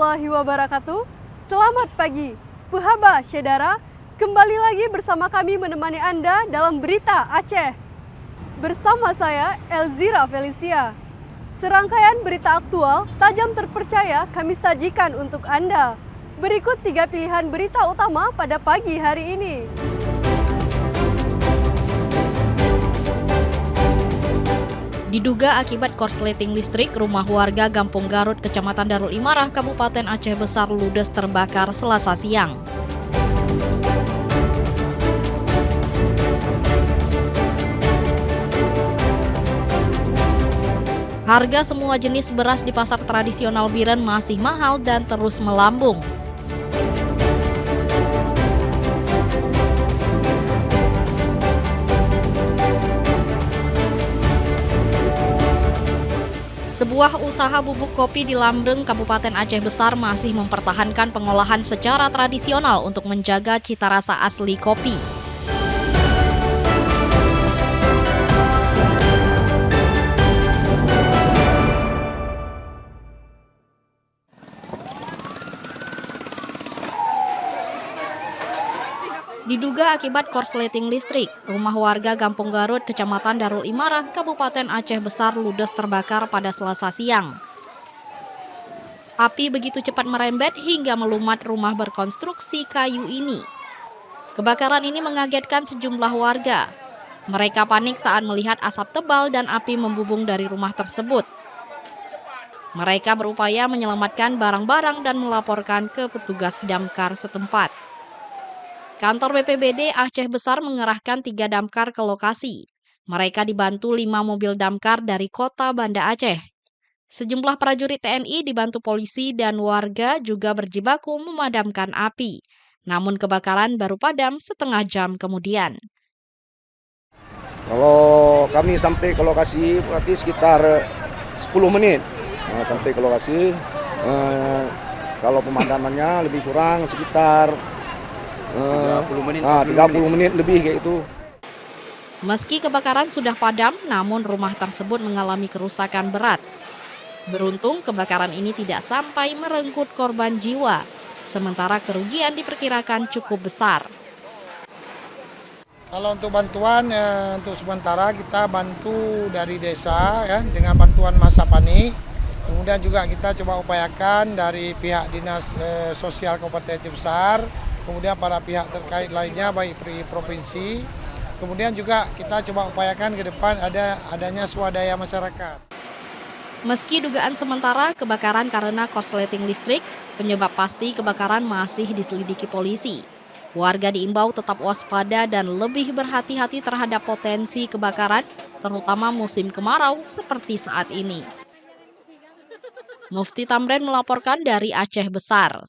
warahmatullahi wabarakatuh. Selamat pagi, Puhaba Syedara. Kembali lagi bersama kami menemani Anda dalam Berita Aceh. Bersama saya, Elzira Felicia. Serangkaian berita aktual, tajam terpercaya kami sajikan untuk Anda. Berikut 3 pilihan berita utama pada pagi hari ini. Diduga akibat korsleting listrik, rumah warga Gampung Garut, Kecamatan Darul Imarah, Kabupaten Aceh Besar ludes terbakar Selasa siang. Harga semua jenis beras di pasar tradisional Biren masih mahal dan terus melambung. Sebuah usaha bubuk kopi di Lambreng, Kabupaten Aceh Besar masih mempertahankan pengolahan secara tradisional untuk menjaga cita rasa asli kopi. Diduga akibat korsleting listrik, rumah warga Gampung Garut, Kecamatan Darul Imarah, Kabupaten Aceh Besar ludes terbakar pada Selasa siang. Api begitu cepat merembet hingga melumat rumah berkonstruksi kayu ini. Kebakaran ini mengagetkan sejumlah warga. Mereka panik saat melihat asap tebal dan api membubung dari rumah tersebut. Mereka berupaya menyelamatkan barang-barang dan melaporkan ke petugas damkar setempat. Kantor BPBD Aceh Besar mengerahkan 3 damkar ke lokasi. Mereka dibantu 5 mobil damkar dari kota Banda Aceh. Sejumlah prajurit TNI dibantu polisi dan warga juga berjibaku memadamkan api. Namun kebakaran baru padam setengah jam kemudian. Kalau kami sampai ke lokasi berarti sekitar 10 menit sampai ke lokasi. Kalau pemadamannya lebih kurang sekitar 30 menit lebih kayak itu. Meski kebakaran sudah padam, namun rumah tersebut mengalami kerusakan berat. Beruntung kebakaran ini tidak sampai merenggut korban jiwa, sementara kerugian diperkirakan cukup besar. Kalau untuk bantuan, untuk sementara kita bantu dari desa ya dengan bantuan masa panik. Kemudian juga kita coba upayakan dari pihak Dinas Sosial Kabupaten Aceh Besar, kemudian para pihak terkait lainnya baik provinsi. Kemudian juga kita coba upayakan ke depan adanya swadaya masyarakat. Meski dugaan sementara kebakaran karena korsleting listrik, penyebab pasti kebakaran masih diselidiki polisi. Warga diimbau tetap waspada dan lebih berhati-hati terhadap potensi kebakaran, terutama musim kemarau seperti saat ini. Mufti Tamrin melaporkan dari Aceh Besar.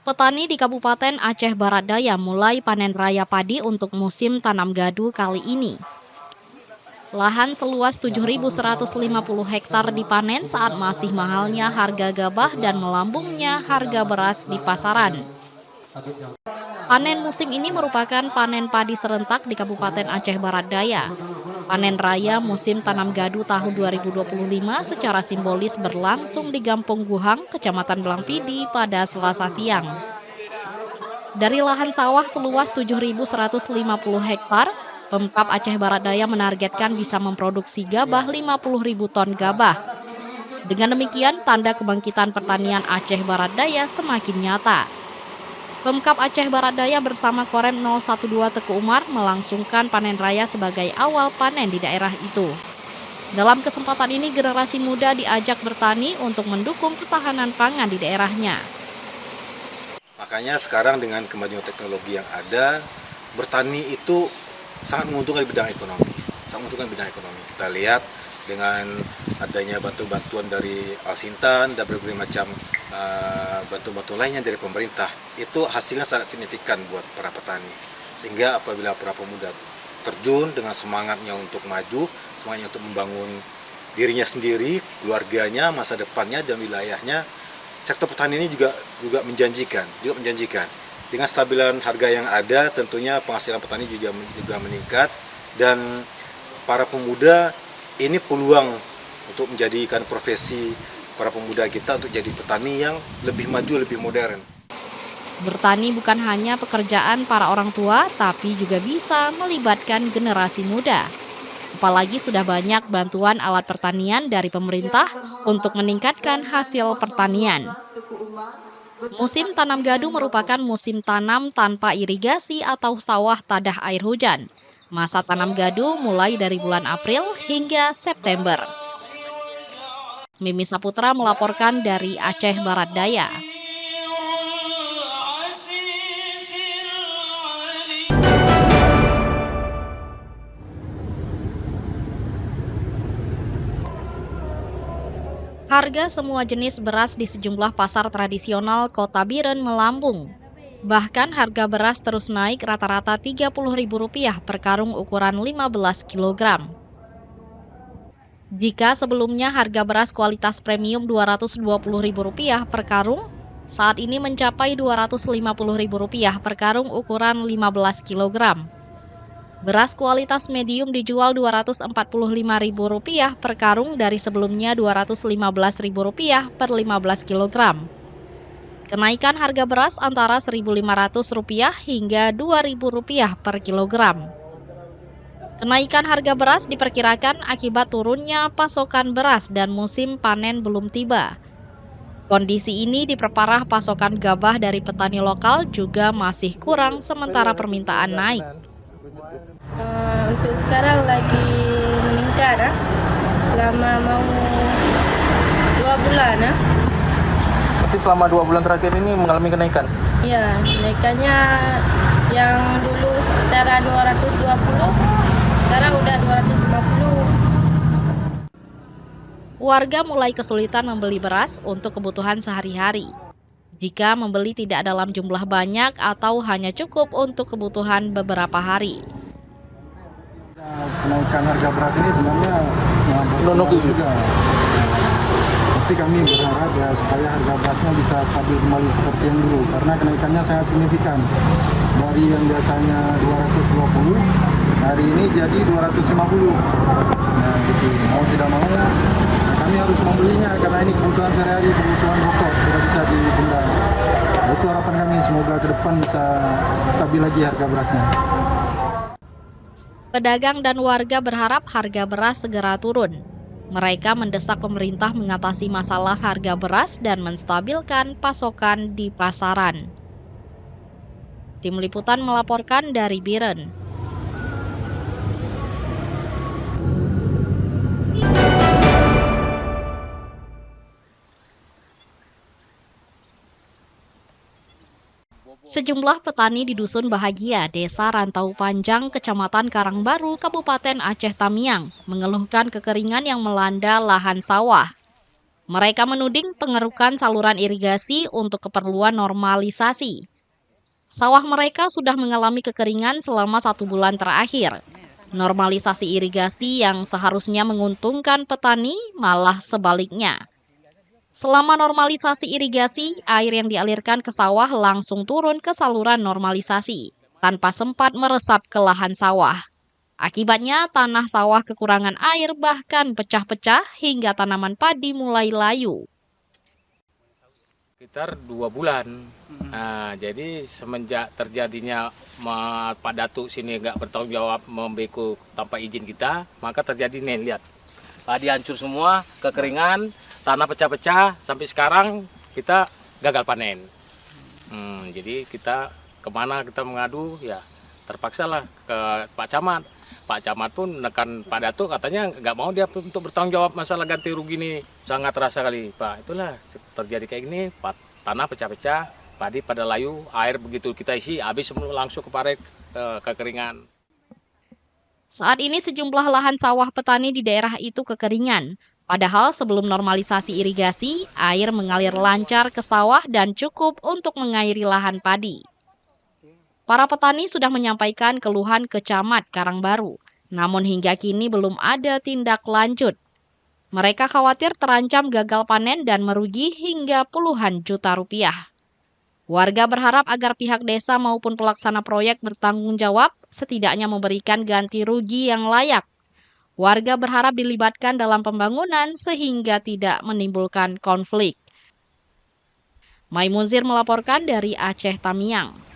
Petani di Kabupaten Aceh Barat Daya mulai panen raya padi untuk musim tanam gadu kali ini. Lahan seluas 7.150 hektar dipanen saat masih mahalnya harga gabah dan melambungnya harga beras di pasaran. Panen musim ini merupakan panen padi serentak di Kabupaten Aceh Barat Daya. Panen raya musim tanam gadu tahun 2025 secara simbolis berlangsung di Gampung Guhang, Kecamatan Blangpidi pada Selasa siang. Dari lahan sawah seluas 7.150 hektar, Pemkab Aceh Barat Daya menargetkan bisa memproduksi gabah 50.000 ton gabah. Dengan demikian, tanda kebangkitan pertanian Aceh Barat Daya semakin nyata. Pemkab Aceh Barat Daya bersama Korem 012 Teku Umar melangsungkan panen raya sebagai awal panen di daerah itu. Dalam kesempatan ini, generasi muda diajak bertani untuk mendukung ketahanan pangan di daerahnya. Makanya sekarang dengan kemajuan teknologi yang ada, bertani itu sangat menguntungkan di bidang ekonomi. Kita lihat dengan adanya bantuan dari Al-Sintan dan berbagai macam bantuan lainnya dari pemerintah, itu hasilnya sangat signifikan buat para petani. Sehingga apabila para pemuda terjun dengan semangatnya untuk maju, semangatnya untuk membangun dirinya sendiri, keluarganya, masa depannya dan wilayahnya, sektor petani ini juga menjanjikan. dengan stabilan harga yang ada tentunya penghasilan petani juga meningkat, dan para pemuda ini peluang untuk menjadikan profesi para pemuda kita untuk jadi petani yang lebih maju, lebih modern. Bertani bukan hanya pekerjaan para orang tua, tapi juga bisa melibatkan generasi muda. Apalagi sudah banyak bantuan alat pertanian dari pemerintah untuk meningkatkan hasil pertanian. Musim tanam gadu merupakan musim tanam tanpa irigasi atau sawah tadah air hujan. Masa tanam gadu mulai dari bulan April hingga September. Mimi Saputra melaporkan dari Aceh Barat Daya. Harga semua jenis beras di sejumlah pasar tradisional Kota Biren melambung. Bahkan harga beras terus naik rata-rata Rp30.000 per karung ukuran 15 kg. Jika sebelumnya harga beras kualitas premium Rp220.000 per karung, saat ini mencapai Rp250.000 per karung ukuran 15 kg. Beras kualitas medium dijual Rp245.000 per karung dari sebelumnya Rp215.000 per 15 kg. Kenaikan harga beras antara Rp1.500 hingga Rp2.000 per kilogram. Kenaikan harga beras diperkirakan akibat turunnya pasokan beras dan musim panen belum tiba. Kondisi ini diperparah pasokan gabah dari petani lokal juga masih kurang sementara permintaan naik. Untuk sekarang lagi meningkat, selama mau 2 bulan. Berarti selama 2 bulan terakhir ini mengalami kenaikan? Ya, kenaikannya yang dulu sekitaran 220, sekarang udah 250. Warga mulai kesulitan membeli beras untuk kebutuhan sehari-hari. Jika membeli tidak dalam jumlah banyak atau hanya cukup untuk kebutuhan beberapa hari. Kenaikan harga beras ini sebenarnya juga. Tapi kami berharap ya supaya harga berasnya bisa stabil kembali seperti yang dulu, karena kenaikannya sangat signifikan. Dari yang biasanya 220, hari ini jadi 250. Nah, gitu. Mau tidak mau, kami harus membelinya karena ini kebutuhan sehari-hari, kebutuhan pokok, tidak bisa ditunda. Itu harapan kami, semoga ke depan bisa stabil lagi harga berasnya. Pedagang dan warga berharap harga beras segera turun. Mereka mendesak pemerintah mengatasi masalah harga beras dan menstabilkan pasokan di pasaran. Tim Liputan melaporkan dari Biren. Sejumlah petani di Dusun Bahagia, Desa Rantau Panjang, Kecamatan Karangbaru, Kabupaten Aceh Tamiang, mengeluhkan kekeringan yang melanda lahan sawah. Mereka menuding pengerukan saluran irigasi untuk keperluan normalisasi. Sawah mereka sudah mengalami kekeringan selama 1 bulan terakhir. Normalisasi irigasi yang seharusnya menguntungkan petani malah sebaliknya. Selama normalisasi irigasi, air yang dialirkan ke sawah langsung turun ke saluran normalisasi, tanpa sempat meresap ke lahan sawah. Akibatnya, tanah sawah kekurangan air bahkan pecah-pecah hingga tanaman padi mulai layu. Sekitar 2 bulan. Nah, jadi semenjak terjadinya Pak Datuk sini nggak bertanggung jawab membeku tanpa izin kita, maka terjadi nih, lihat. Padi hancur semua, kekeringan, tanah pecah-pecah, sampai sekarang kita gagal panen. Jadi kita kemana kita mengadu, ya terpaksalah ke Pak Camat. Pak Camat pun menekan Pak Datuk, katanya nggak mau dia untuk bertanggung jawab masalah ganti rugi ini. Sangat terasa kali, Pak. Itulah terjadi kayak gini, tanah pecah-pecah, padi pada layu, air begitu kita isi, habis semua langsung ke parit, kekeringan. Saat ini sejumlah lahan sawah petani di daerah itu kekeringan. Padahal sebelum normalisasi irigasi, air mengalir lancar ke sawah dan cukup untuk mengairi lahan padi. Para petani sudah menyampaikan keluhan ke Camat Karangbaru, namun hingga kini belum ada tindak lanjut. Mereka khawatir terancam gagal panen dan merugi hingga puluhan juta rupiah. Warga berharap agar pihak desa maupun pelaksana proyek bertanggung jawab, setidaknya memberikan ganti rugi yang layak. Warga berharap dilibatkan dalam pembangunan sehingga tidak menimbulkan konflik. Maimunzir melaporkan dari Aceh Tamiang.